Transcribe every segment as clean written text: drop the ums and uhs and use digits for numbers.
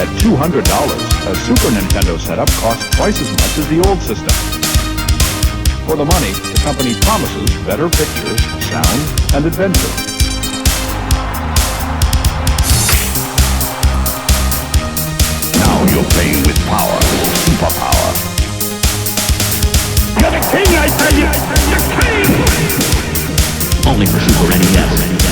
At $200, a Super Nintendo setup costs twice as much as the old system. For the money, the company promises better pictures, sound, and adventure. Now you're playing with power, superpower. You're the king, I tell you! The king! Only for Super NES.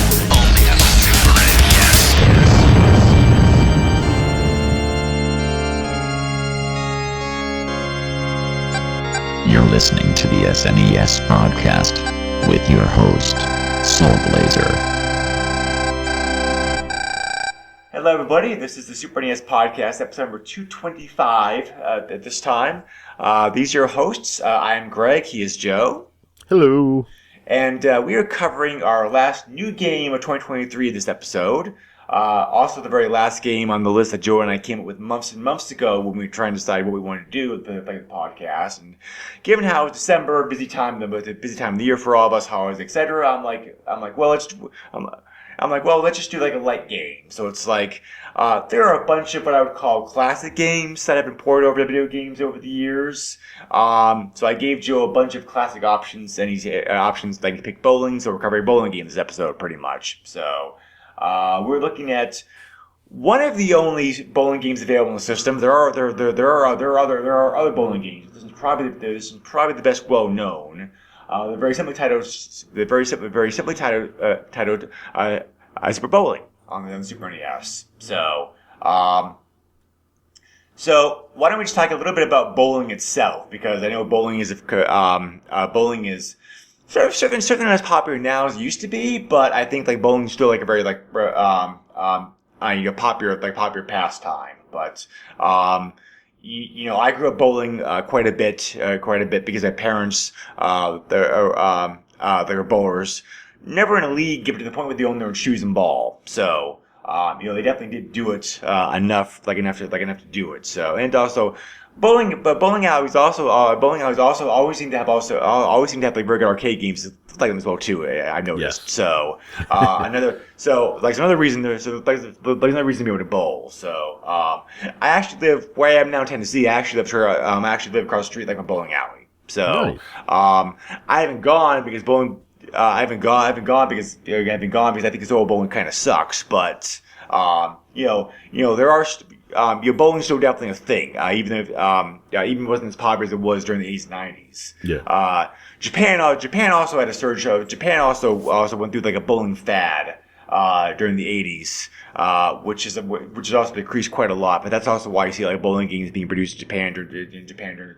You're listening to the SNES podcast with your host, Soul Blazer. Hello, everybody. This is the Super NES podcast, episode number 225 at this time. These are your hosts. I am Greg. He is Joe. Hello. And we are covering our last new game of 2023 this episode. Also, the very last game on the list that Joe and I came up with months and months ago when we were trying to decide what we wanted to do with the podcast. And given how it's December, busy time of the year for all of us, holidays, etc., I'm like, well, let's just do like a light game. So it's like there are a bunch of what I would call classic games that have been ported over to video games over the years. So I gave Joe a bunch of classic options, and he's options that he can pick bowling. So we're covering bowling games this episode, pretty much. So. We're looking at one of the only bowling games available in the system. There are other bowling games. This is probably the best well known. They're very simply titled Super Bowling on the Super NES. So why don't we just talk a little bit about bowling itself, because I know bowling is certainly not as popular now as it used to be, but I think like bowling is still like a very popular pastime. But I grew up bowling quite a bit because my parents they were bowlers, never in a league, given to the point where they owned their own shoes and ball. So they definitely did do it enough to do it. So, and also. Bowling alleys also always seem to have like very good arcade games like them as well too. I've noticed. Yes. So another reason to be able to bowl. So I actually live where I am now in Tennessee. I actually live across the street like a bowling alley. So nice. I haven't gone because I haven't gone because I think this old bowling kind of sucks. But there are. Bowling's still definitely a thing, even wasn't as popular as it was during the 80s and 90s. Yeah. Japan also had a surge of. Japan also went through like a bowling fad during the 80s, which has also decreased quite a lot. But that's also why you see like bowling games being produced in Japan during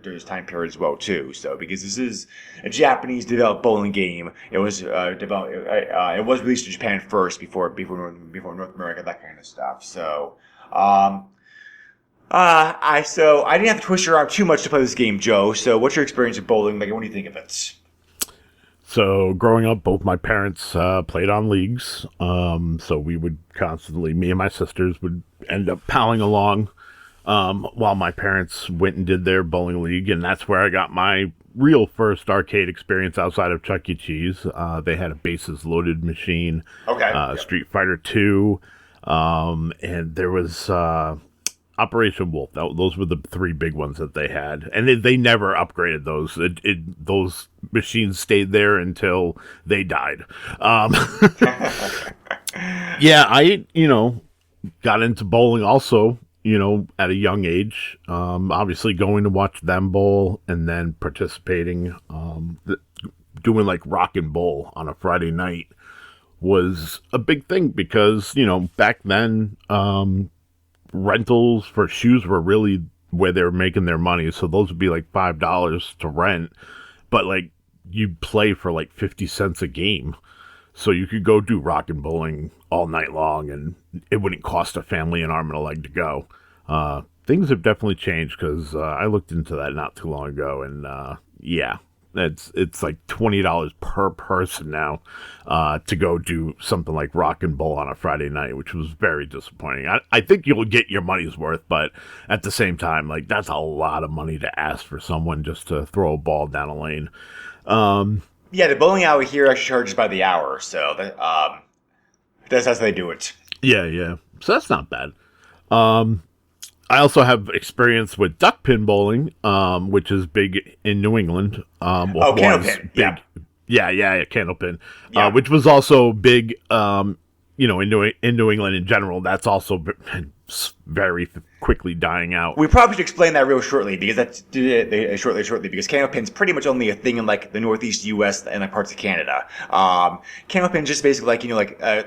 this time period as well too. So because this is a Japanese developed bowling game, it was it was released in Japan first before North America, that kind of stuff. So. I didn't have to twist your arm too much to play this game, Joe. So, what's your experience of bowling? Like, what do you think of it? So, growing up, both my parents played on leagues. So we would constantly, me and my sisters would end up palling along while my parents went and did their bowling league, and that's where I got my real first arcade experience outside of Chuck E. Cheese. They had a bases loaded machine, Street Fighter 2, and there was. Operation Wolf. Those were the three big ones that they had, and they never upgraded those. Those machines stayed there until they died. Yeah, I got into bowling also. At a young age. Obviously, going to watch them bowl and then participating, doing like rock and bowl on a Friday night was a big thing because back then. Rentals for shoes were really where they were making their money. So those would be like $5 to rent, but like you'd play for like 50 cents a game. So you could go do rock and bowling all night long and it wouldn't cost a family an arm and a leg to go. Things have definitely changed because I looked into that not too long ago and it's like $20 per person now to go do something like rock and bowl on a Friday night, which was very disappointing. I think you'll get your money's worth, but at the same time, like that's a lot of money to ask for someone just to throw a ball down a lane. Yeah, the bowling alley here actually charges by the hour, so that's how they do it. Yeah. So that's not bad. I also have experience with duck pin bowling, which is big in New England. Candlepin, yeah. Yeah, candlepin, Yeah. which was also big, in New England in general. That's also very quickly dying out. We probably should explain that real shortly because shortly because candlepin's pretty much only a thing in like the Northeast U.S. and like parts of Canada. Candlepin's just basically like a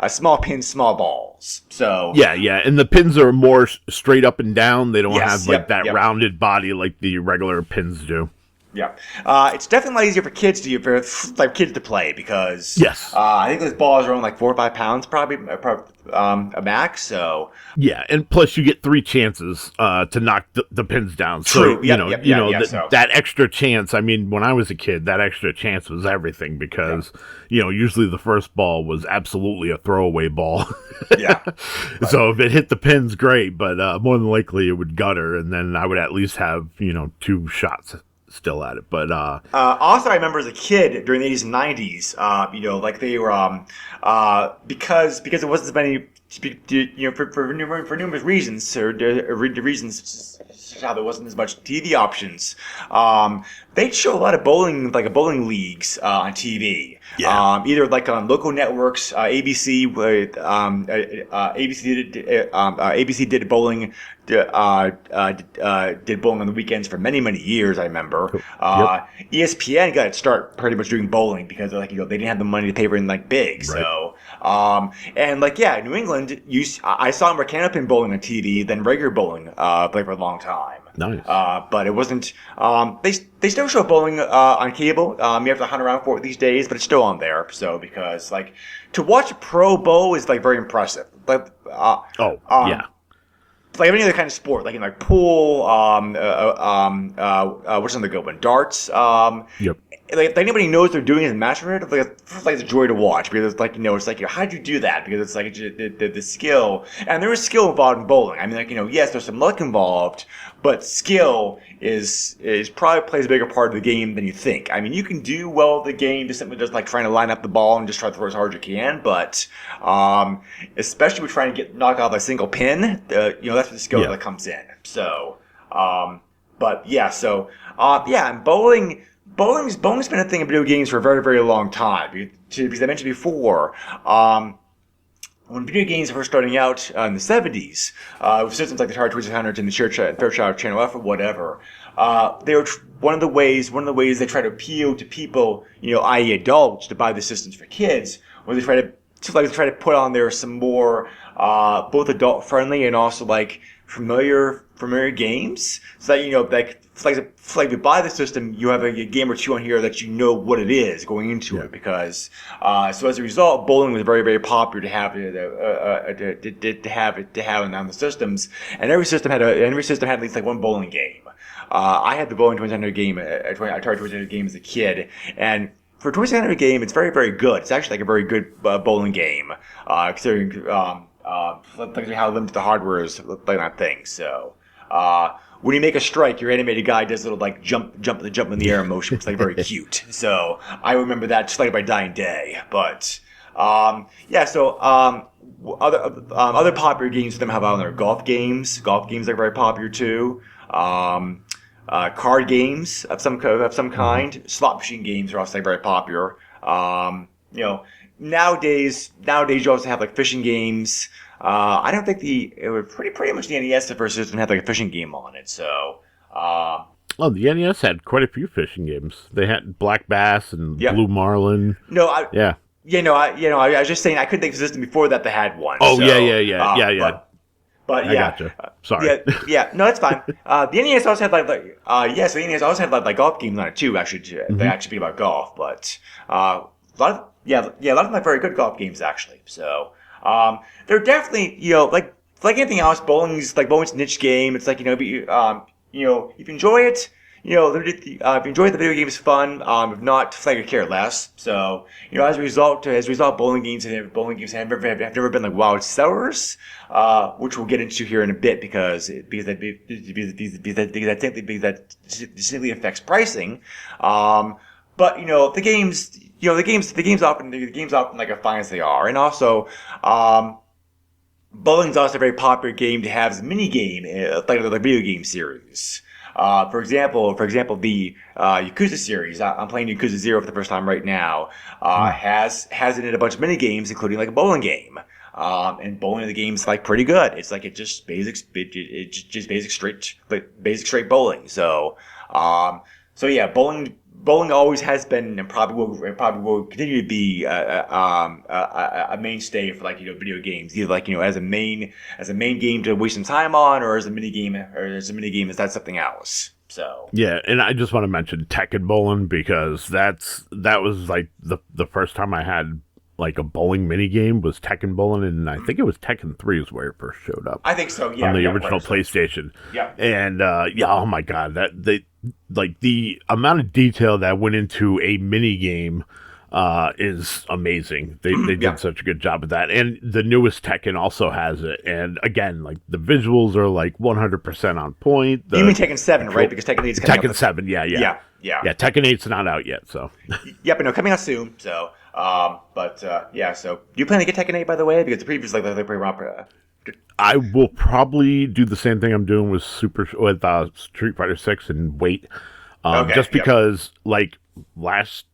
small pin, small balls. So Yeah, and the pins are more straight up and down. They don't Yes, have that yep. rounded body like the regular pins do. Yeah, it's definitely a lot easier for kids to play because Yes. I think those balls are only like 4 or 5 pounds probably a max. So Yeah, and plus you get 3 chances to knock the pins down. True. So Yep, that extra chance. I mean, when I was a kid, that extra chance was everything because usually the first ball was absolutely a throwaway ball. Yeah. So if it hit the pins, great, but more than likely it would gutter, and then I would at least have 2 shots still at it. But also, I remember as a kid during the 80s and 90s, like they were because it wasn't as many, for numerous reasons or reasons how there wasn't as much TV options. They'd show a lot of bowling leagues on TV. Yeah. Either like on local networks, ABC did bowling. Did bowling on the weekends for many years. I remember. ESPN got its start pretty much doing bowling because they didn't have the money to pay for anything big. Right. So in New England, I saw more candlepin bowling on TV than regular bowling played for a long time. Nice. But it wasn't. They still show bowling on cable. You have to hunt around for it these days, but it's still on there. So because to watch a pro bowl is very impressive. Yeah. Like any other kind of sport, like in pool, what's another good one? Darts. Yep. If anybody knows they're doing it in master it, it's a joy to watch because it's how'd you do that? Because it's the skill, and there is skill involved in bowling. I mean, yes, there's some luck involved, but skill is probably plays a bigger part of the game than you think. I mean, you can do well at the game just simply just trying to line up the ball and just try to throw as hard as you can, but especially with trying to knock off a single pin, that's where the skill that comes in. So, and bowling. Bowling's been a thing in video games for a very, very long time. Because I mentioned before, when video games were first starting out in the 70s, with systems like the Atari 2600 and the Fairchild Channel F or whatever, they were one of the ways they try to appeal to people, i.e. adults, to buy the systems for kids, was they try to put on there some more both adult friendly and also familiar familiar games, so that if you buy the system, you have a game or two on here that you know what it is going into it. Because so as a result, bowling was very, very popular to have on the systems, and every system had at least one bowling game. I had the bowling 2600 game, Atari 2600 game as a kid, and for a 2600 game, it's very, very good. It's actually a very good bowling game, considering how limited the hardware is on that thing. So, when you make a strike, your animated guy does a little jump in the air motion. It's very cute. So I remember that just by dying day. But so other popular games for them have on their golf games. Golf games are very popular too. Card games of some kind. Slot machine games are also very popular. Nowadays you also have fishing games. I don't think it was pretty much the NES the first system had a fishing game on it. So, the NES had quite a few fishing games. They had Black Bass and Blue Marlin. I was just saying I couldn't think of a system before that had one. Oh, so, yeah. But I gotcha. Sorry. No, that's fine. The NES also had the NES also had golf games on it too. Actually, they actually speak about golf, but a lot of them are very good golf games actually. So. They're definitely, like anything else, bowling's a niche game. It's if you enjoy it, if you enjoy the video game, it's fun. If not, I could care less. So, as a result, bowling games have never been wow sellers, which we'll get into here in a bit because that distinctly affects pricing. But the games often are fine as they are, and also bowling's also a very popular game to have as a mini game, like the video game series. For example, the Yakuza series. I'm playing Yakuza 0 for the first time right now. Has in it a bunch of mini games, including like a bowling game. And bowling in the game's like pretty good. It's like just basic straight bowling. So yeah, bowling always has been and probably will continue to be a mainstay for video games, either as a main game to waste some time on, or as a mini game is that something else. So yeah, and I just want to mention Tekken bowling because that was like the first time I had like a bowling mini game was Tekken bowling, and I think it was Tekken 3 is where it first showed up. I think so. Yeah, on the original PlayStation. Yeah, and oh my god, the amount of detail that went into a mini game is amazing. They did such a good job with that, and the newest Tekken also has it. And again, like the visuals are like 100% on point. You mean Tekken 7, right? Because Tekken 8 is coming Tekken 7, yeah. Tekken 8's not out yet, so. Yeah, but no, coming out soon. So, So, do you plan to get Tekken 8 by the way? Because the previous they're pretty raw. I will probably do the same thing I'm doing with Street Fighter 6 and wait. Just because, like,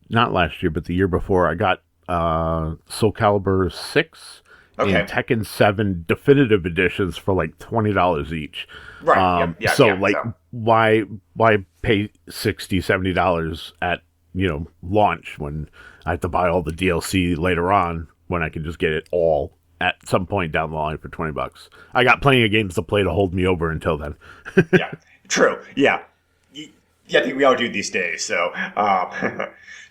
not last year, but the year before, I got Soul Calibur 6 and Tekken 7 definitive editions for like $20 each. Right. Why pay $60-$70 at launch when I have to buy all the DLC later on when I can just get it all at some point down the line for $20? I got plenty of games to play to hold me over until then. Yeah, true. Yeah. I think we all do these days. So,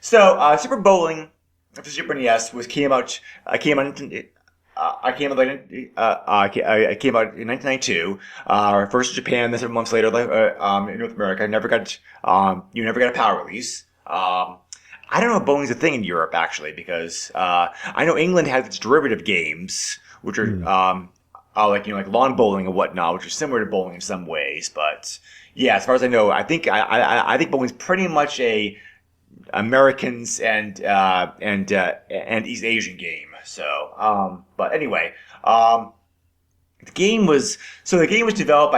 Super Bowling for Super NES came out in 1992. First in Japan, then 7 months later, in North America. I never got a power release. I don't know if bowling's a thing in Europe actually, because I know England has its derivative games, which are like lawn bowling and whatnot, which are similar to bowling in some ways. But yeah, as far as I know, I think bowling's pretty much a Americans and East Asian game. So, but anyway, the game was developed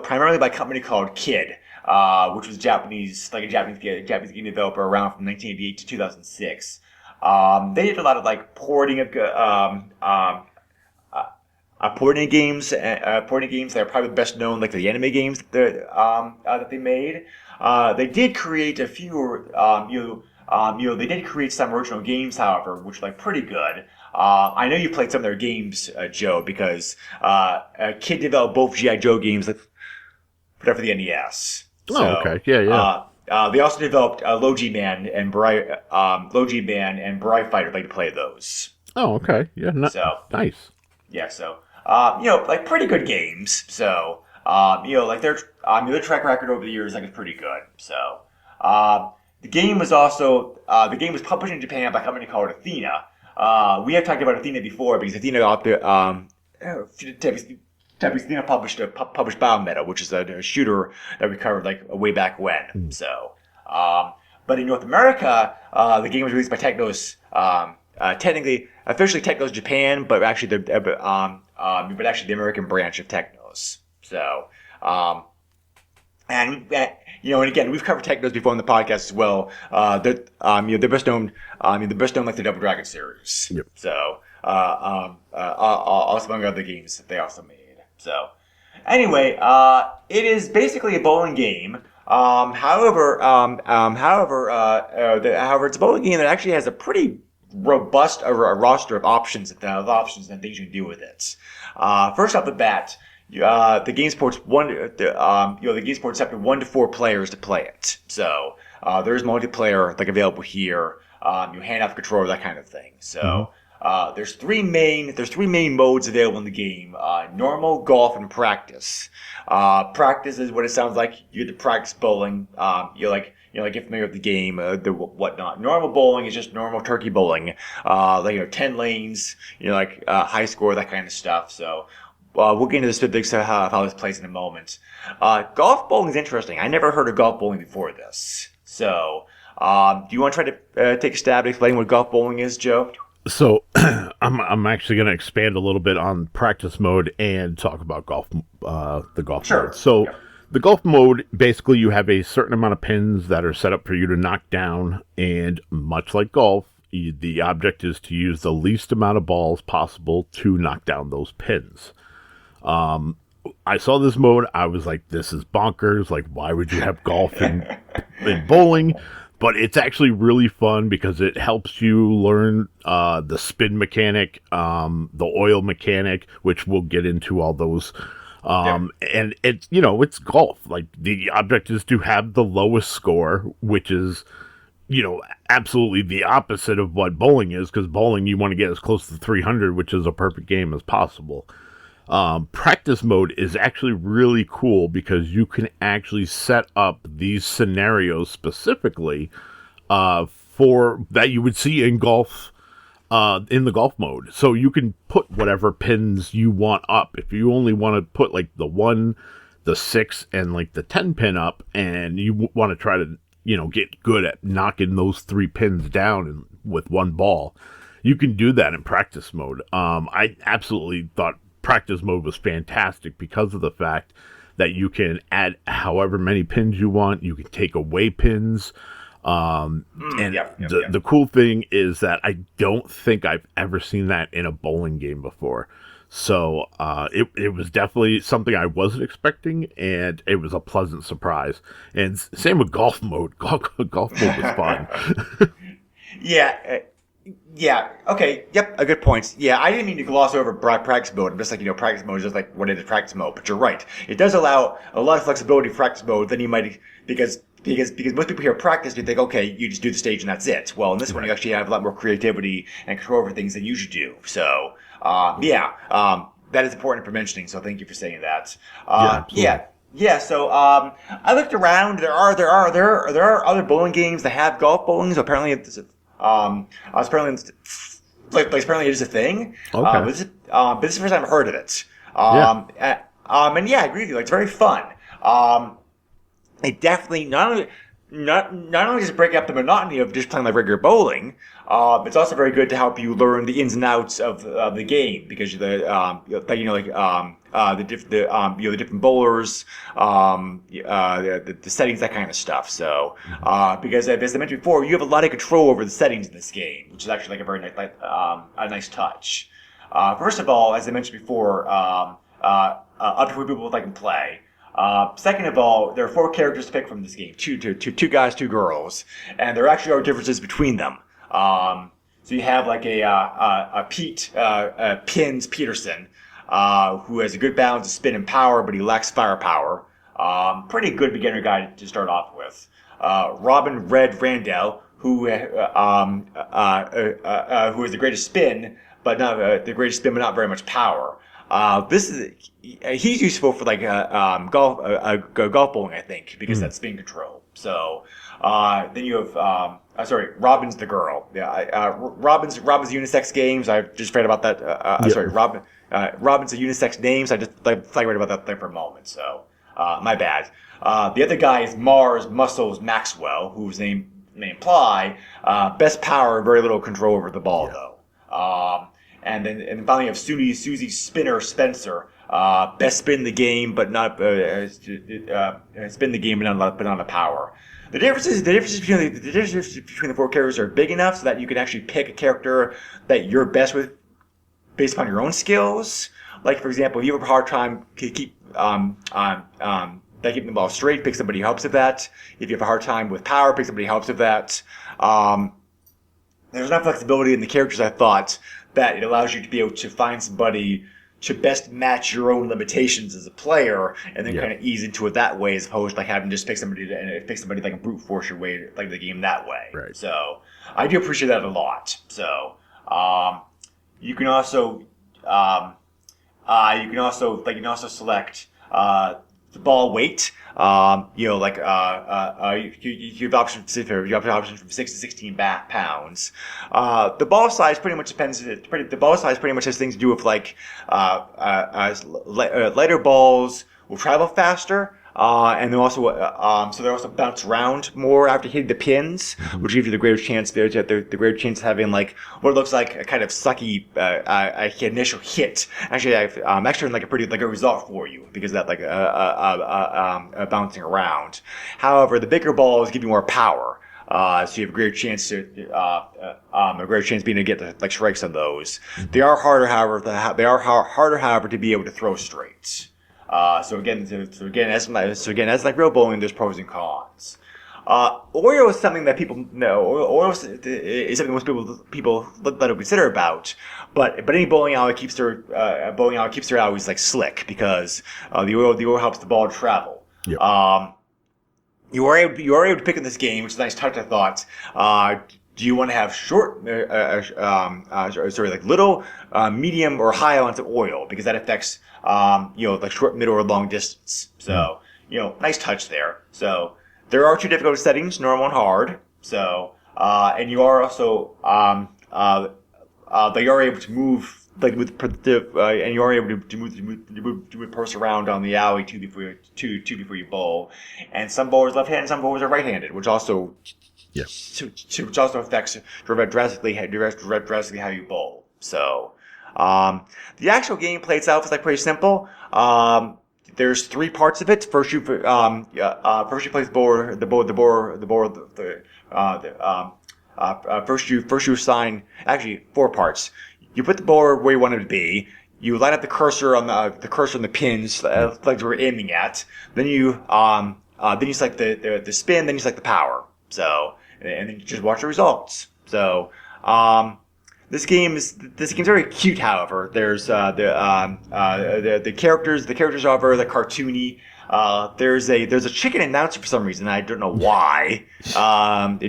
primarily by a company called Kid. Which was a Japanese game developer around from 1988 to 2006. They did a lot of porting games that are probably best known, like the anime games that they made. They did create a few, they did create some original games, however, which are pretty good. I know you played some of their games, Joe, because Kid developed both G.I. Joe games for the NES. So, okay. Yeah. They also developed Logi Man and Bri Fighter. I'd like to play those. Oh, okay. Yeah. Nice. Yeah. So, pretty good games. So, their track record over the years is pretty good. So, the game was published in Japan by a company called Athena. We have talked about Athena before because Athena Athena published Biometal, which is a shooter that we covered way back when. So, but in North America, the game was released by Technos. Officially Technos Japan, but actually the American branch of Technos. So, and again, we've covered Technos before on the podcast as well. They're best known like the Double Dragon series. Yep. So, also among other games that they also made. So, anyway, it is basically a bowling game. However, it's a bowling game that actually has a pretty robust roster of options and things you can do with it. First off the bat, the game supports up to 1 to 4 players to play it. So, there's multiplayer available here. You hand off the controller, that kind of thing. So. There's three main modes available in the game: normal, golf, and practice. Practice is what it sounds like. You get to practice bowling. Get familiar with the game, whatnot. Normal bowling is just normal turkey bowling. 10 lanes. High score, that kind of stuff. So, we'll get into the specifics of how this plays in a moment. Golf bowling is interesting. I never heard of golf bowling before this. So, do you want to try to take a stab at explaining what golf bowling is, Joe? So I'm actually going to expand a little bit on practice mode and talk about the golf mode. So Yep. the golf mode, basically you have a certain amount of pins that are set up for you to knock down, and much like golf, the object is to use the least amount of balls possible to knock down those pins. I saw this mode, I was like, this is bonkers, like why would you have golf and bowling? But it's actually really fun because it helps you learn the spin mechanic, the oil mechanic, which we'll get into all those. And it's, it's golf. Like the object is to have the lowest score, which is, absolutely the opposite of what bowling is, because bowling, you want to get as close to 300, which is a perfect game as possible. Practice mode is actually really cool because you can actually set up these scenarios specifically for that you would see in golf, in the golf mode. So you can put whatever pins you want up. If you only want to put like the 1, the 6, and like the 10 pin up, and you want to try to, get good at knocking those 3 pins down with one ball, you can do that in practice mode. I absolutely thought practice mode was fantastic because of the fact that you can add however many pins you want. You can take away pins. The cool thing is that I don't think I've ever seen that in a bowling game before. So it was definitely something I wasn't expecting, and it was a pleasant surprise. And same with golf mode. Golf mode was fun. Yeah. Okay. Yep. A good point. Yeah. I didn't mean to gloss over practice mode. I'm just like, practice mode is just like what it is practice mode. But you're right. It does allow a lot of flexibility for practice mode than you might, because most people hear practice, you think, okay, you just do the stage and that's it. Well, in this one, you actually have a lot more creativity and control over things than you usually do. So, that is important for mentioning. So thank you for saying that. Yeah. So, I looked around. There are other bowling games that have golf bowling. So apparently apparently it is a thing. Okay. But this is the first time I've heard of it. I agree with you. Like, it's very fun. It definitely not only does it break up the monotony of just playing like regular bowling, it's also very good to help you learn the ins and outs of the game, because the different bowlers, the settings, that kind of stuff. So, because as I mentioned before, you have a lot of control over the settings in this game, which is actually like a very nice touch. First of all, as I mentioned before, up to 4 people that can play. Second of all, there are 4 characters to pick from this game. Two guys, 2 girls. And there actually are differences between them. So you have like Pins Peterson, who has a good balance of spin and power, but he lacks firepower. Pretty good beginner guy to start off with. Robin Red Randall, who has the greatest spin, but not very much power. He's useful for like golf bowling, I think, because that's spin control. So then you have Robin's the girl. Yeah, Robin's unisex games. I just read about that. Robin's a unisex names. I just read about that thing for a moment. So my bad. The other guy is Mars Muscles Maxwell, whose name may imply best power, very little control over the ball though. And finally you have Susie Spinner Spencer, best spin in the game, but not spin the game, but not a power. The differences between the 4 characters are big enough so that you can actually pick a character that you're best with based upon your own skills. Like, for example, if you have a hard time keeping the ball straight, pick somebody who helps with that. If you have a hard time with power, pick somebody who helps with that. There's enough flexibility in the characters, I thought, that it allows you to be able to find somebody to best match your own limitations as a player, and then kind of ease into it that way, as opposed to like having to just pick somebody like a brute force your way like the game that way. Right. So I do appreciate that a lot. So you can also select the ball weight. You have options from 6 to 16 pounds. The ball size pretty much depends. The ball size pretty much has things to do with lighter balls will travel faster. and they also so they also bounce around more after hitting the pins, which gives you the greater chance the greater chance of having like what looks like a kind of sucky initial hit actually actually like a pretty like a result for you because of that like bouncing around. However, the bigger balls give you more power. So you have a greater chance to being able to get the like strikes on those. They are harder, however, to be able to throw straight. So again, as like real bowling, there's pros and cons. Oreo is something that people know. Oreo is something most people let them consider about. But any bowling alley keeps their alleys like slick because the oil helps the ball travel. Yep. You are able to pick in this game, which is a nice touch, I thought. Do you want to have short, like little, medium, or high amounts of oil? Because that affects, like short, middle, or long distance. So, nice touch there. So, there are 2 difficulty settings, normal and hard. So, and you are also, you are able to move, like and you are able to move purse around on the alley too before you bowl. And some bowlers left-handed, some bowlers are right-handed, which also which also affects drastically how you bowl. So, the actual gameplay itself is like pretty simple. There's 3 parts of it. First you place first you assign actually 4 parts. You put the ball where you want it to be. You line up the cursor on the pins like we're aiming at. Then you select the spin. Then you select the power. So and then you just watch the results. So this game's very cute. However, there's the characters are very like cartoony. There's a chicken announcer for some reason. I don't know why.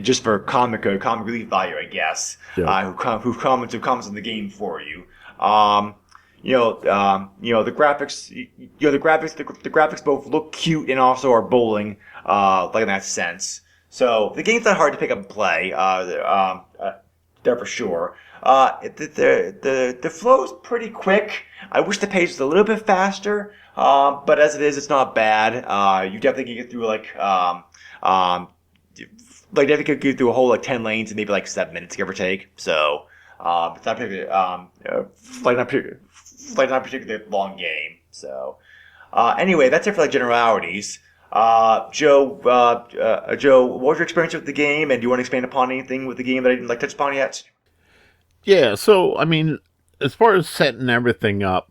Just for comic relief value, I guess. Yeah. Who comments on the game for you. The graphics. The graphics both look cute and also are bowling. Like in that sense. So the game's not hard to pick up and play. There for sure. The flow is pretty quick. I wish the pace was a little bit faster. But as it is, it's not bad. You definitely can get through definitely can get through a whole 10 lanes in maybe 7 minutes, give or take. So, it's not particularly, not particularly long game. So, anyway, that's it for generalities. Joe, what was your experience with the game, and do you want to expand upon anything with the game that I didn't touch upon yet? Yeah, so I mean, as far as setting everything up,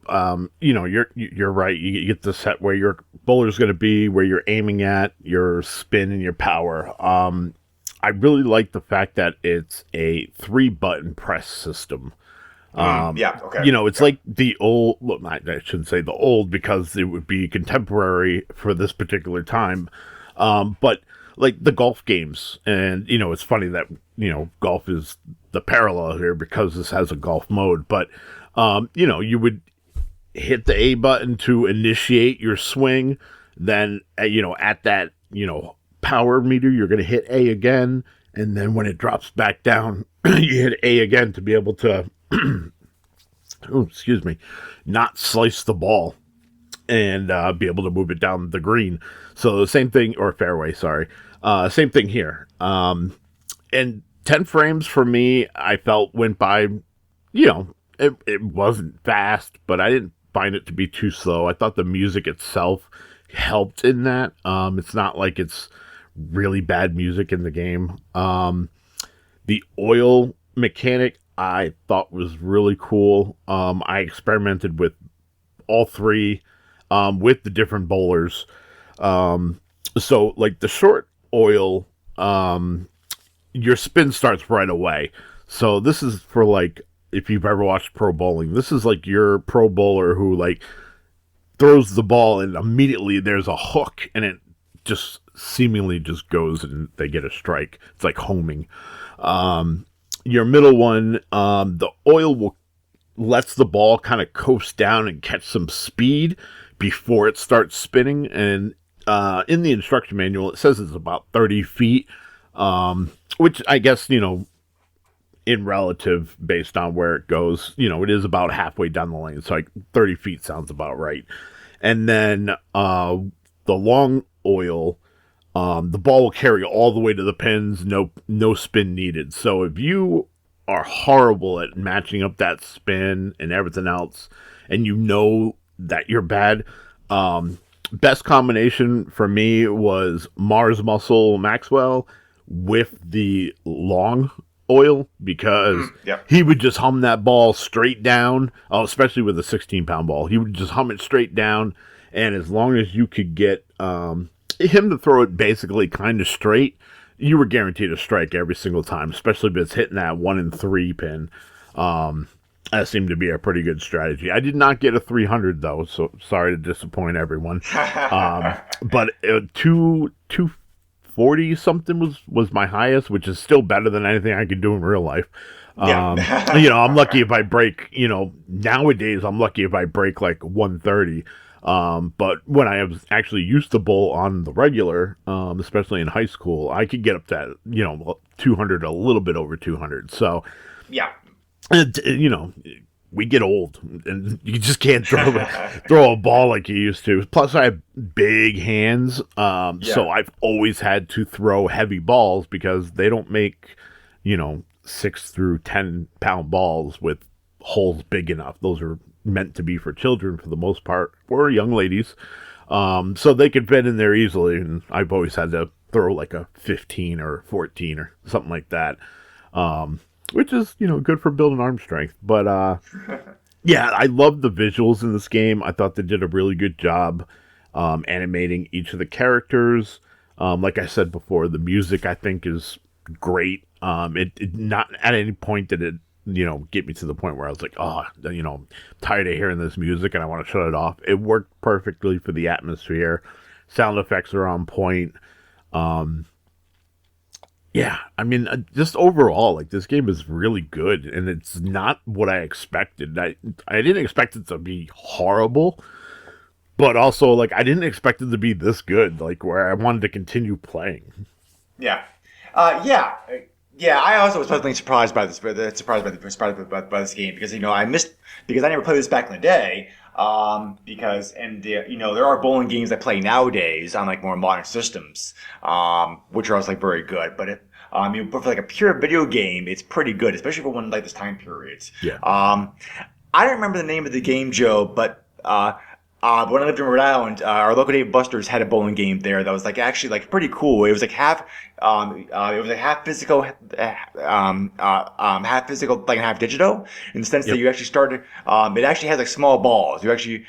you're right. You get the set where your bowler's going to be, where you're aiming at, your spin and your power. I really like the fact that it's a 3-button press system. Yeah, okay. It's like the old, well, I shouldn't say the old because it would be contemporary for this particular time. But like the golf games, and, it's funny that, golf is the parallel here because this has a golf mode, but, you would hit the A button to initiate your swing. Then, at that, power meter, you're going to hit A again. And then when it drops back down, you hit A again to be able to, not slice the ball and be able to move it down the green. So the same thing, or fairway, sorry. Same thing here. And 10 frames for me, I felt went by, it wasn't fast, but I didn't find it to be too slow. I thought the music itself helped in that. It's not like it's really bad music in the game. The oil mechanic I thought was really cool. I experimented with all 3 with the different bowlers. So like the short oil, your spin starts right away. So this is for if you've ever watched pro bowling, this is like your pro bowler who throws the ball and immediately there's a hook and it just seemingly just goes and they get a strike. It's like homing. Your middle one, the oil lets the ball kind of coast down and catch some speed before it starts spinning. And in the instruction manual, it says it's about 30 feet, which I guess, in relative based on where it goes, it is about halfway down the lane. So 30 feet sounds about right. And then the long oil, the ball will carry all the way to the pins, no spin needed. So if you are horrible at matching up that spin and everything else, and you know that you're bad, best combination for me was Mars Muscle Maxwell with the long oil, because he would just hum that ball straight down, especially with a 16-pound ball. He would just hum it straight down, and as long as you could get him to throw it basically kind of straight, you were guaranteed a strike every single time, especially if it's hitting that 1 in 3 pin. That seemed to be a pretty good strategy. I did not get a 300 though, so sorry to disappoint everyone. But 240 something was my highest, which is still better than anything I could do in real life. I'm lucky if I break. Nowadays I'm lucky if I break like 130. But when I was actually used to bowl on the regular, especially in high school, I could get up to 200, a little bit over 200. So we get old, and you just can't throw a ball like you used to. Plus, I have big hands, so I've always had to throw heavy balls because they don't make 6 through 10 pound balls with holes big enough. Those are meant to be for children for the most part, or young ladies, so they could fit in there easily. And I've always had to throw like a 15 or 14 or something like that, which is good for building arm strength. But I love the visuals in this game. I thought they did a really good job animating each of the characters. Like I said before, the music I think is great. It not at any point did it get me to the point where I was like, tired of hearing this music and I want to shut it off. It worked perfectly for the atmosphere. Sound effects are on point. Just overall, like, this game is really good, and it's not what I expected. I didn't expect it to be horrible, but also, like, I didn't expect it to be this good, like, where I wanted to continue playing. I also was pleasantly surprised by this. Surprised by this game because I never played this back in the day. There are bowling games I play nowadays on like more modern systems, which are also like very good. But but for like a pure video game, it's pretty good, especially for one like this time period. Yeah. I don't remember the name of the game, Joe, but when I lived in Rhode Island, our local Dave Buster's had a bowling game there that was like actually like pretty cool. It was like half physical, half physical, like half digital, in the sense that you actually started. It actually has like small balls. You actually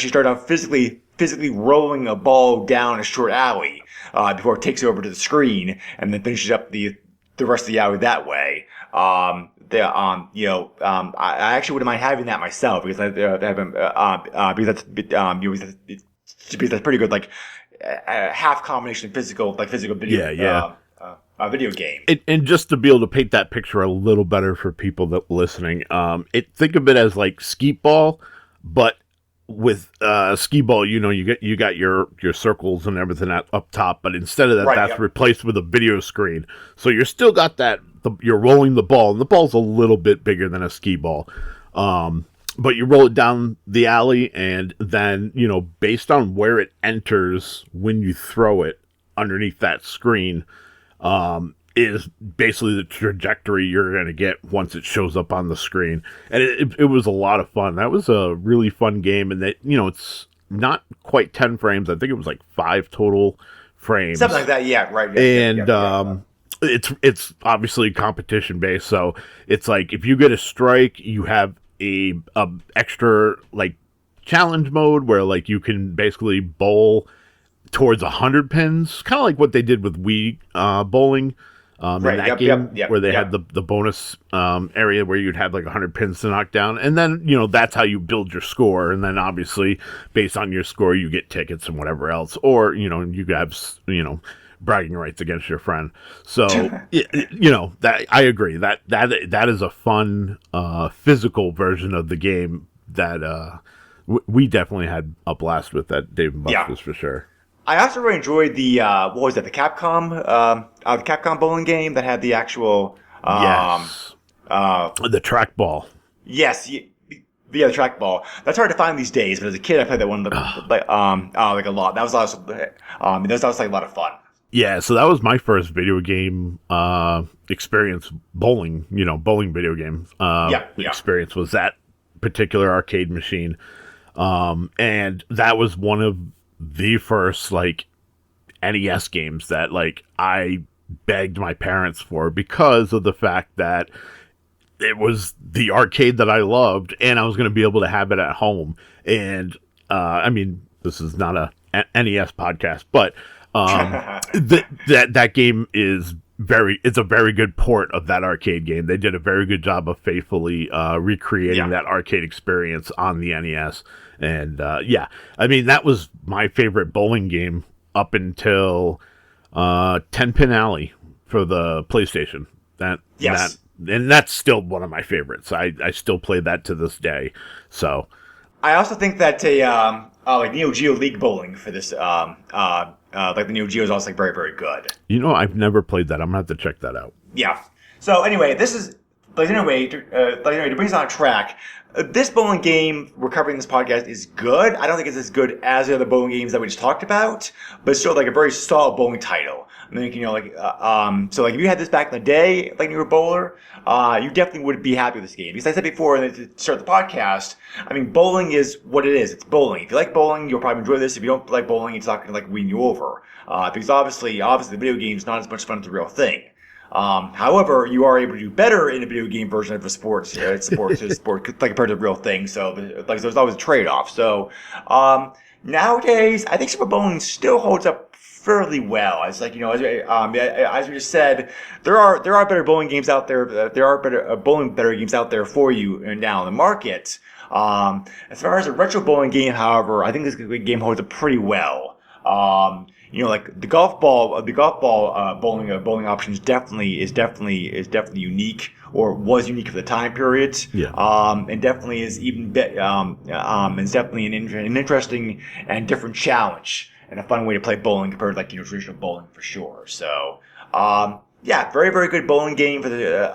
start out physically rolling a ball down a short alley before it takes you over to the screen and then finishes up the rest of the alley that way. I actually wouldn't mind having that myself because that's pretty good. Like half combination physical video. Video game. And just to be able to paint that picture a little better for people that listening, think of it as like skeet ball, but with skee ball, you got your circles and everything up top, but instead of that, that's replaced with a video screen. So you're still got that. You're rolling the ball, and the ball's a little bit bigger than a skee ball. But you roll it down the alley, and then, based on where it enters when you throw it underneath that screen, is basically the trajectory you're going to get once it shows up on the screen. And it was a lot of fun. That was a really fun game, and that, it's not quite 10 frames. I think it was like 5 total frames. Something like that, yeah, right. It's obviously competition based, so it's like if you get a strike, you have a extra like challenge mode where like you can basically bowl towards 100 pins, kind of like what they did with Wii bowling in that game, where they had the bonus area where you'd have like 100 pins to knock down, and then that's how you build your score, and then obviously based on your score you get tickets and whatever else, or you have bragging rights against your friend. So that I agree that is a fun physical version of the game that we definitely had a blast with at Dave & Buster's for sure. I also really enjoyed the what was that, the Capcom bowling game that had the actual the trackball. Yes, via the trackball. That's hard to find these days, but as a kid, I played that one like a lot. That was also like a lot of fun. Yeah, so that was my first video game experience. Bowling video game experience was that particular arcade machine, and that was one of the first like NES games that like I begged my parents for because of the fact that it was the arcade that I loved, and I was going to be able to have it at home. And I mean, this is not a NES podcast, but that game is it's a very good port of that arcade game. They did a very good job of faithfully recreating that arcade experience on the NES. And I mean, that was my favorite bowling game up until 10-Pin Alley for the PlayStation. And that's still one of my favorites. I still play that to this day. So I also think that like Neo Geo League Bowling for this like the Neo Geo is also like very, very good. I've never played that. I'm gonna have to check that out. Yeah. So anyway, this is to bring us on track. This bowling game we're covering in this podcast is good. I don't think it's as good as the other bowling games that we just talked about, but it's still like a very solid bowling title. I mean, so like if you had this back in the day, like you were a bowler, you definitely would be happy with this game. Because I said before to start the podcast, I mean, bowling is what it is. It's bowling. If you like bowling, you'll probably enjoy this. If you don't like bowling, it's not going to like wean you over. Because obviously the video game is not as much fun as the real thing. However, you are able to do better in a video game version of a sport like compared to the real thing. So there's always a trade-off. So nowadays, I think Super Bowling still holds up fairly well. It's like, as we just said, there are better bowling games out there. There are better games out there for you now in the market. As far as a retro bowling game, however, I think this game holds up pretty well. Like the golf ball bowling options definitely is unique, or was unique for the time period. Yeah. And definitely is even it's definitely an interesting and different challenge and a fun way to play bowling compared to traditional bowling for sure. So very, very good bowling game for the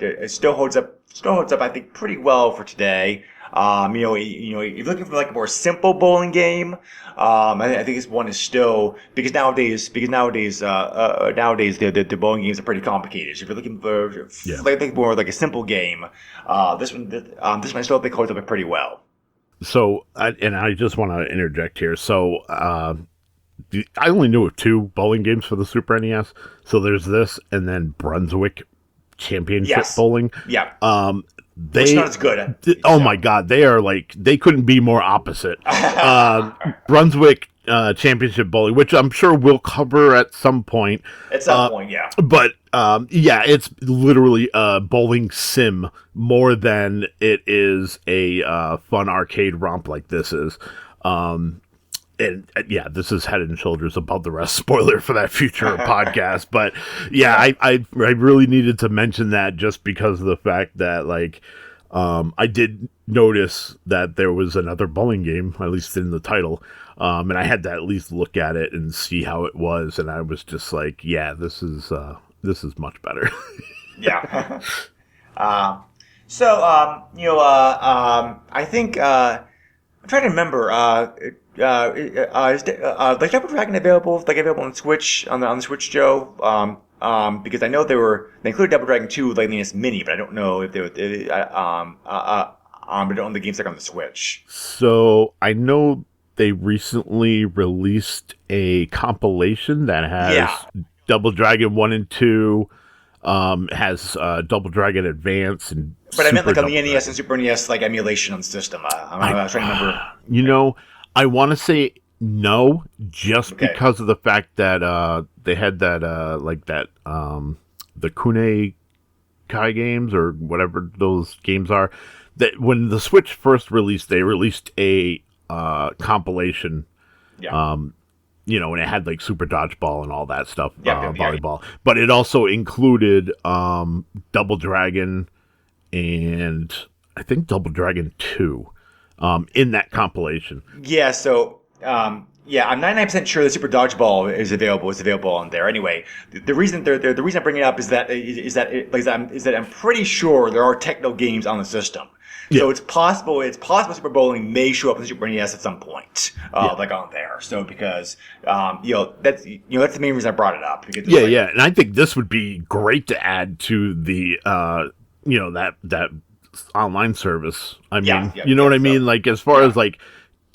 it still holds up I think pretty well for today. If you're looking for like a more simple bowling game, I think this one is still because nowadays the bowling games are pretty complicated. So if you're looking for like more like a simple game, this one still I think holds up pretty well. So, I just want to interject here. So, I only knew of 2 bowling games for the Super NES. So there's this, and then Brunswick Championship Bowling. Yeah. It's not as good. My God, they are they couldn't be more opposite. Brunswick Championship Bowling, which I'm sure we'll cover at some point. At some point, yeah. But it's literally a bowling sim more than it is a fun arcade romp like this is. This is head and shoulders above the rest. Spoiler for that future podcast. But I really needed to mention that just because of the fact that I did notice that there was another bowling game, at least in the title. And I had to at least look at it and see how it was. And I was just like, this is much better. Yeah. I think, I'm trying to remember, is Double Dragon available on Switch, on the Switch, Joe? Because I know they included Double Dragon 2 like in the NES Mini, but I don't know if I don't know the games on the Switch. So I know they recently released a compilation that has Double Dragon 1 and 2, has Double Dragon Advance, and but I meant like on the NES and Super NES emulation on the system. I was trying to remember. I want to say no, just because of the fact that they had that the Kunai Kai games or whatever those games are. That when the Switch first released, they released a compilation. Yeah. And it had Super Dodgeball and all that stuff, volleyball. But it also included Double Dragon and I think Double Dragon 2 in that compilation. Yeah, so I'm 99% sure the Super Dodgeball is available on there. Anyway, the reason I bring it up is that I'm pretty sure there are techno games on the system. So it's possible Super Bowling may show up in the Super NES at some point, like on there. So because that's the main reason I brought it up. Because and I think this would be great to add to the that online service. I mean, you know what I mean? Like as far as like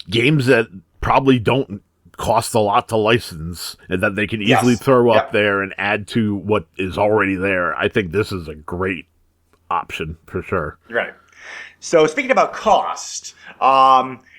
games that probably don't cost a lot to license and that they can easily throw up there and add to what is already there. I think this is a great option for sure. Right. So speaking about cost,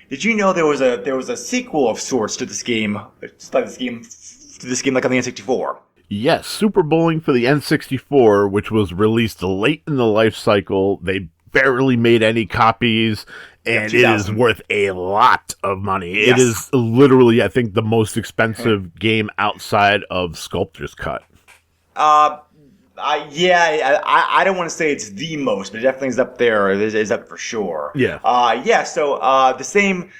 did you know there was a sequel of sorts to this game, like on the N64? Yes, Super Bowling for the N64, which was released late in the life cycle. They barely made any copies, and it is worth a lot of money. It is literally, I think, the most expensive game outside of Sculptor's Cut. I don't want to say it's the most, but it definitely is up there. It is up for sure. Yeah. So the same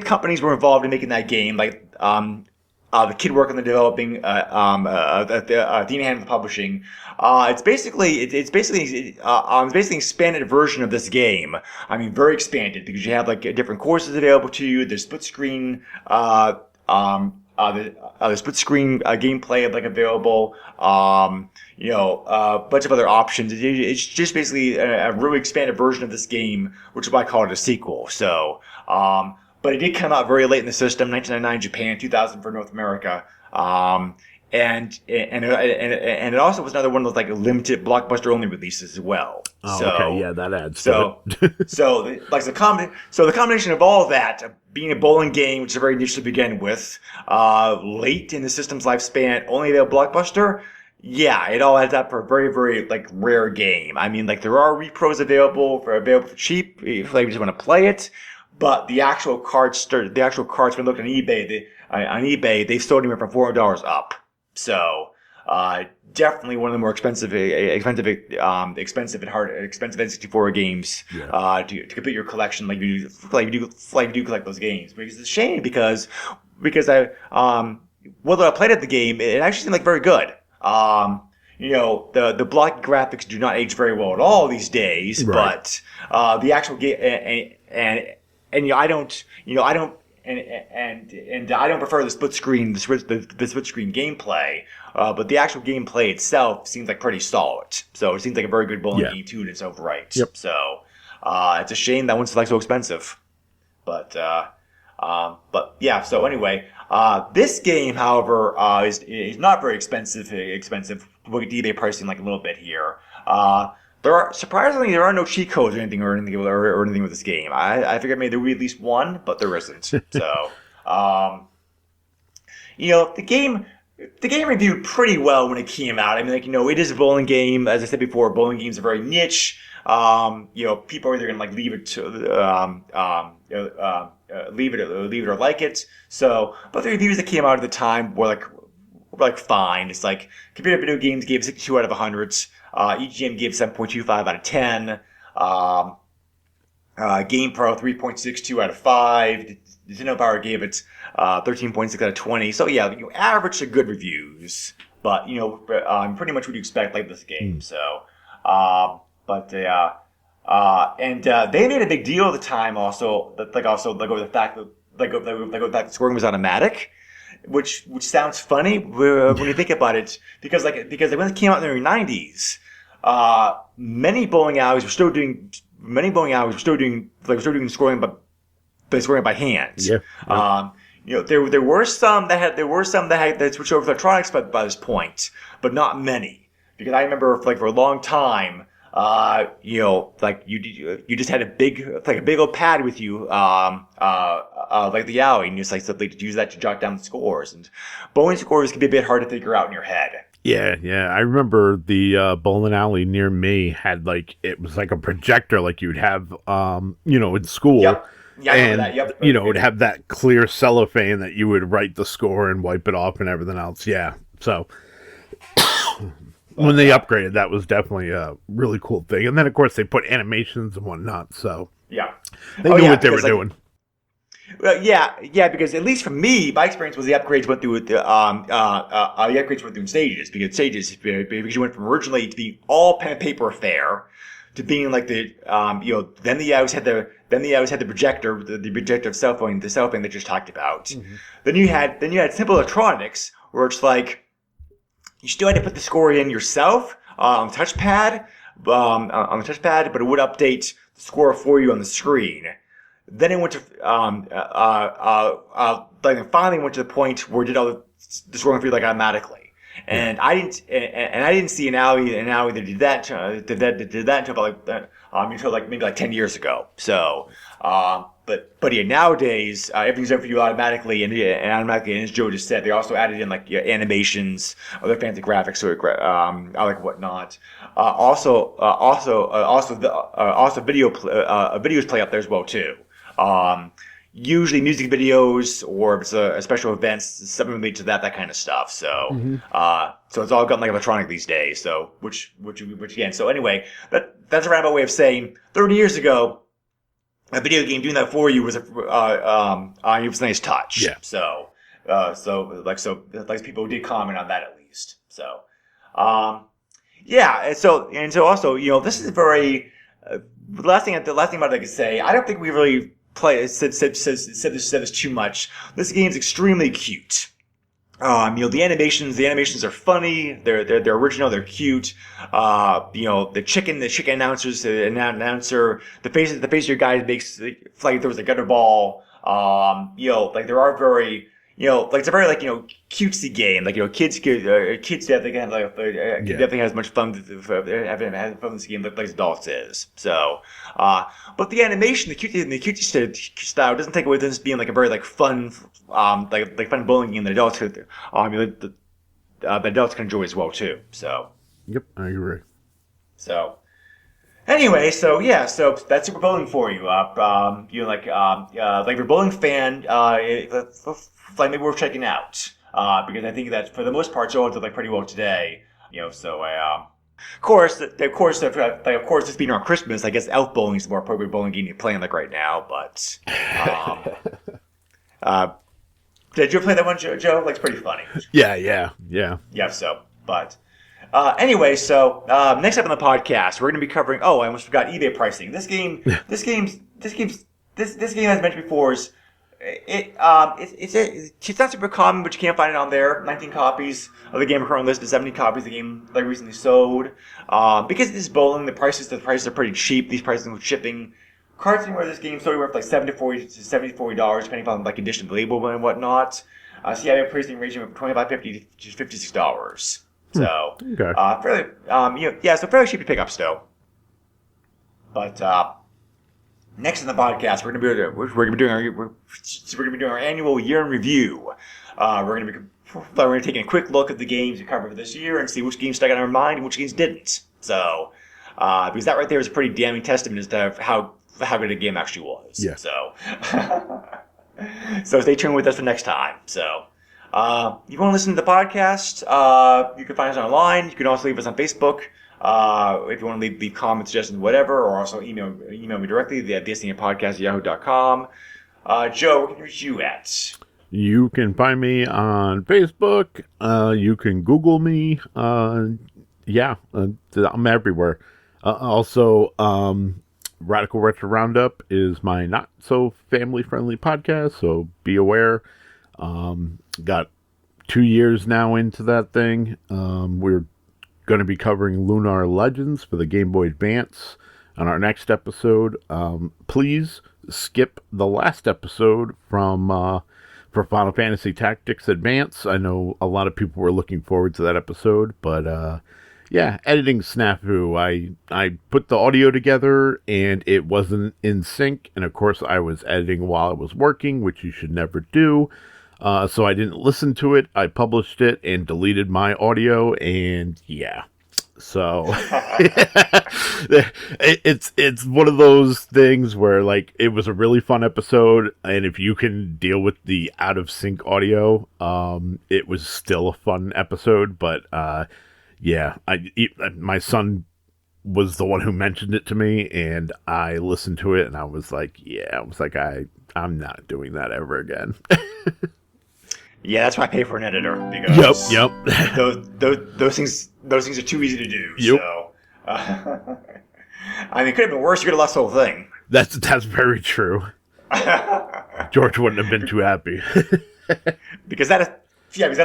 companies were involved in making that game. Like the kid working on the developing, Dean Hand publishing. It's basically an expanded version of this game. I mean, very expanded because you have like different courses available to you. There's split screen, the split screen gameplay like available. A bunch of other options. It's just basically a really expanded version of this game, which is why I call it a sequel. So, but it did come out very late in the system, 1999 Japan, 2000 for North America. And it also was another one of those like limited blockbuster only releases as well. Oh, okay, yeah, that adds. So the combination of all of that, being a bowling game, which is very niche to begin with, late in the system's lifespan, only available blockbuster. Yeah, it all adds up for a very, very like rare game. I mean, like there are repros available for cheap if you just want to play it. But the actual cards, when you look on eBay, they sold anywhere from $400 up. So, definitely one of the more expensive N64 games, to complete your collection, like you do collect those games. Because it's a shame because whether I played at the game, it actually seemed like very good. The block graphics do not age very well at all these days, right. But, the actual game, I don't prefer the split screen gameplay, but the actual gameplay itself seems like pretty solid. So it seems like a very good bowling game too in its own right. Yep. So it's a shame that one's like so expensive, but yeah. So anyway, this game, however, is not very expensive. Look at eBay pricing like a little bit here. There are no cheat codes or anything with this game. I figured maybe there would be at least one, but there isn't. So, the game reviewed pretty well when it came out. I mean, it is a bowling game. As I said before, bowling games are very niche. People are either gonna like leave it or like it. So, but the reviews that came out at the time were like fine. It's like Computer Video Games gave 62 out of 100. EGM gave 7.25 out of 10. GamePro 3.62 out of 5. Nintendo Power gave it 13.6 out of 20. So yeah, average to good reviews, but pretty much what you expect like this game. So, they made a big deal at the time also over the fact that the scoring was automatic. Which sounds funny when you think about it, because when it came out in the early 90s, many bowling alleys were still doing scoring by hand. Yeah. There were some that had switched over to electronics by this point, but not many. Because I remember for a long time, you just had a big old pad with you, like the alley, and you just simply use that to jot down the scores. And bowling scores can be a bit hard to figure out in your head. Yeah. I remember the bowling alley near me had it was like a projector, like you'd have, in school. Yep. Yeah, I remember that. Yep. It would have that clear cellophane that you would write the score and wipe it off and everything else. Yeah. So. When they upgraded, that was definitely a really cool thing. And then, of course, they put animations and whatnot. So yeah, they knew what they were doing. Well, yeah, because at least for me, my experience was the upgrades went through in stages. Because you went from originally to be all pen and paper affair to being like the then they always had the projector, the projector of cell phone that you just talked about. Mm-hmm. Then you had simple electronics where it's like you still had to put the score in yourself on the touchpad, but it would update the score for you on the screen. Then it went to finally went to the point where it did all the scoring for you like automatically. And I didn't see an alley that did that until maybe 10 years ago. So, but yeah, nowadays everything's done for you automatically, and as Joe just said, they also added in animations, other fancy graphics, whatnot. Also videos play up there as well too. Usually music videos or if it's a special events, something related to that kind of stuff. So, so it's all gotten electronic these days. So, which again. So anyway, that's a roundabout way of saying 30 years ago, a video game doing that for you was it was a nice touch. Yeah. So people did comment on that at least. So, yeah. And so also, this is very. The last thing about it I could say, I don't think we really said this too much. This game's extremely cute. The animations are funny. They're original. They're cute. The chicken announcer, the face of your guy makes like there was a gutter ball. There are very. It's a very cutesy game. Kids definitely can definitely have as much fun having fun with this game like adults is. So, but the animation, the cutesy style doesn't take away from this being a very fun, fun bowling game that adults could, that adults can enjoy as well too. So. Yep, I agree. So. Anyway, so that's Super Bowling for you. If you're a bowling fan, maybe worth checking out. Because I think that for the most part, Joel did pretty well today. So of course, this being on Christmas, I guess Elf Bowling is the more appropriate bowling game you're playing right now. But did you play that one, Joe? It's pretty funny. Yeah. Yeah. So, but. Anyway, so next up on the podcast, we're going to be covering. Oh, I almost forgot eBay pricing. This game, as mentioned before, is it's not super common, but you can't find it on there. 19 copies of the game are currently listed. 70 copies of the game recently sold. Because this is bowling, the prices are pretty cheap. These prices with shipping. Cards anywhere this game sold anywhere for $70 to $40, depending on condition of the label and whatnot. So yeah, I have a pricing ranging from $25.50 to $56. So, okay. So fairly cheap to pick up still. But next in the podcast, we're gonna be doing our annual year in review. We're gonna be taking a quick look at the games we covered this year and see which games stuck out in our mind and which games didn't. So, because that right there is a pretty damning testament as to how good a game actually was. Yeah. So, so stay tuned with us for next time. So. You want to listen to the podcast, you can find us online. You can also leave us on Facebook if you want to leave comments, suggestions, whatever, or also email me directly at thesnpodcast@yahoo.com. Joe, where can we reach you at? You can find me on Facebook. You can Google me. I'm everywhere. Also, Radical Retro Roundup is my not so family friendly podcast, so be aware. Got 2 years now into that thing. We're going to be covering Lunar Legends for the Game Boy Advance on our next episode. Please skip the last episode for Final Fantasy Tactics Advance. I know a lot of people were looking forward to that episode, but editing snafu. I put the audio together and it wasn't in sync, and of course I was editing while I was working, which you should never do. So I didn't listen to it. I published it and deleted my audio, and yeah. So it's one of those things where it was a really fun episode, and if you can deal with the out of sync audio, it was still a fun episode. But my son was the one who mentioned it to me, and I listened to it, and I was like, I'm not doing that ever again. Yeah, that's why I pay for an editor, because yep. those things are too easy to do. Yep. So, I mean, it could have been worse. You could have lost the whole thing. That's very true. George wouldn't have been too happy. because that's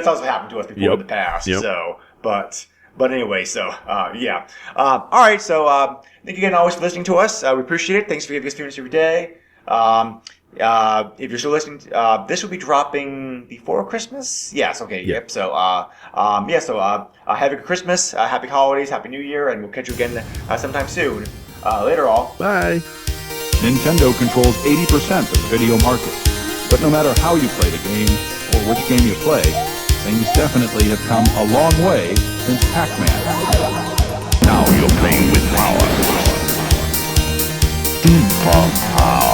also happened to us before in the past. Yep. So, but anyway, so yeah. All right, so thank you again always for listening to us. We appreciate it. Thanks for giving us 3 minutes every day. If you're still listening, this will be dropping before Christmas. Yes. Okay. Yeah. Yep. So, have a good Christmas, happy holidays, happy New Year, and we'll catch you again sometime soon. Later, all. Bye. Nintendo controls 80% of the video market. But no matter how you play the game, or which game you play, things definitely have come a long way since Pac-Man. Now you're playing with power. Super power.